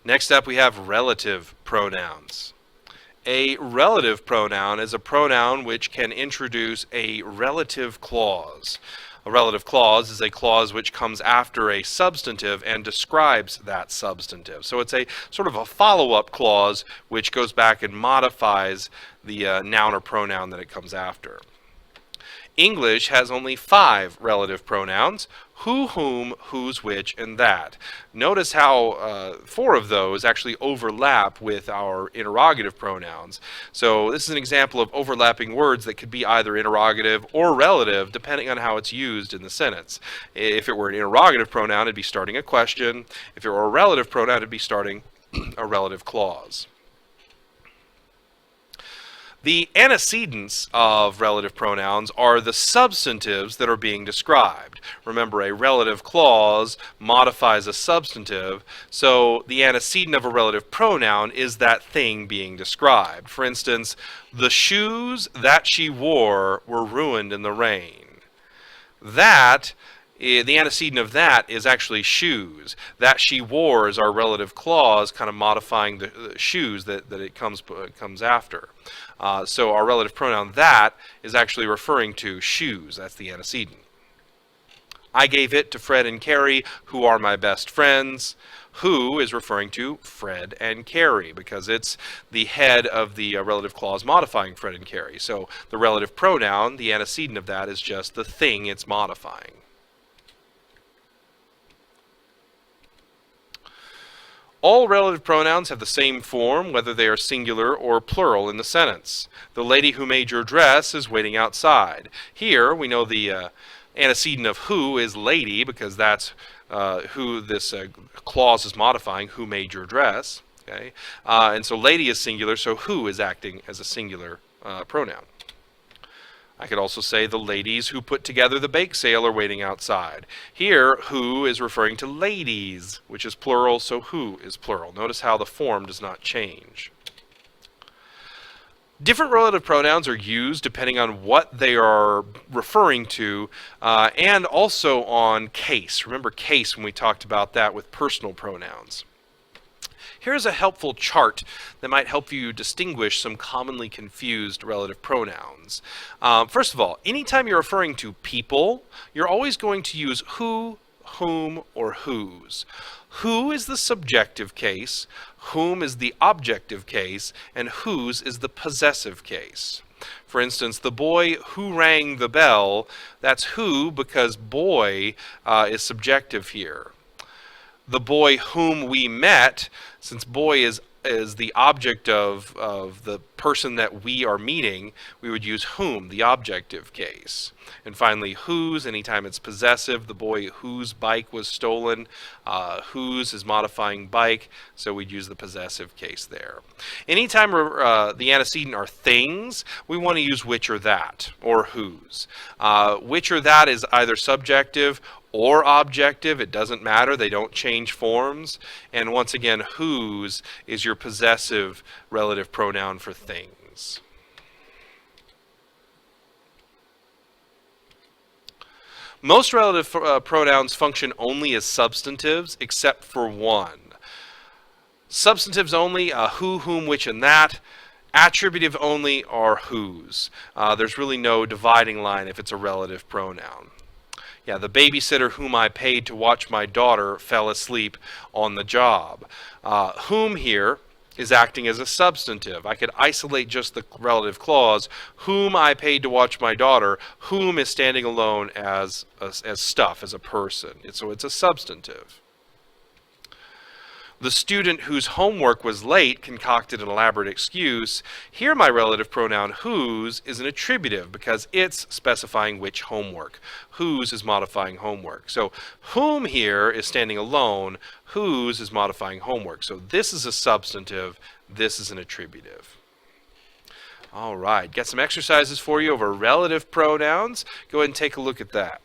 Next up, we have relative pronouns. A relative pronoun is a pronoun which can introduce a relative clause. A relative clause is a clause which comes after a substantive and describes that substantive. So it's a sort of a follow-up clause which goes back and modifies the noun or pronoun that it comes after. English has only 5 relative pronouns: who, whom, whose, which, and that. Notice how 4 of those actually overlap with our interrogative pronouns. So this is an example of overlapping words that could be either interrogative or relative depending on how it's used in the sentence. If it were an interrogative pronoun, it'd be starting a question. If it were a relative pronoun, it'd be starting a relative clause. The antecedents of relative pronouns are the substantives that are being described. Remember, a relative clause modifies a substantive, so the antecedent of a relative pronoun is that thing being described. For instance, the shoes that she wore were ruined in the rain. The antecedent of that is actually shoes. That she wore is our relative clause, kind of modifying the shoes that it comes after. So our relative pronoun that is actually referring to shoes. That's the antecedent. I gave it to Fred and Carrie, who are my best friends. Who is referring to Fred and Carrie because it's the head of the relative clause modifying Fred and Carrie. So the relative pronoun, the antecedent of that, is just the thing it's modifying. All relative pronouns have the same form, whether they are singular or plural in the sentence. The lady who made your dress is waiting outside. Here, we know the antecedent of who is lady because that's who this clause is modifying, who made your dress. Okay? And so lady is singular, so who is acting as a singular pronoun. I could also say the ladies who put together the bake sale are waiting outside. Here, who is referring to ladies, which is plural, so who is plural. Notice how the form does not change. Different relative pronouns are used depending on what they are referring to and also on case. Remember case when we talked about that with personal pronouns. Here's a helpful chart that might help you distinguish some commonly confused relative pronouns. First of all, anytime you're referring to people, you're always going to use who, whom, or whose. Who is the subjective case, whom is the objective case, and whose is the possessive case. For instance, the boy who rang the bell, that's who because boy is subjective here. The boy whom we met, since boy is the object of the person that we are meeting, we would use whom, the objective case. And finally, whose, anytime it's possessive, the boy whose bike was stolen, whose is modifying bike, so we'd use the possessive case there. Anytime the antecedent are things, we want to use which or that, or whose. Which or that is either subjective or objective, it doesn't matter, they don't change forms. And once again, whose is your possessive relative pronoun for things. Most relative pronouns function only as substantives except for one. Substantives only, who, whom, which, and that. Attributive only are whose. There's really no dividing line if it's a relative pronoun. Yeah, the babysitter whom I paid to watch my daughter fell asleep on the job. Whom here is acting as a substantive. I could isolate just the relative clause, whom I paid to watch my daughter. Whom is standing alone as stuff, as a person. So it's a substantive. The student whose homework was late concocted an elaborate excuse. Here my relative pronoun whose is an attributive because it's specifying which homework. Whose is modifying homework. So whom here is standing alone. Whose is modifying homework. So this is a substantive. This is an attributive. All right, got some exercises for you over relative pronouns. Go ahead and take a look at that.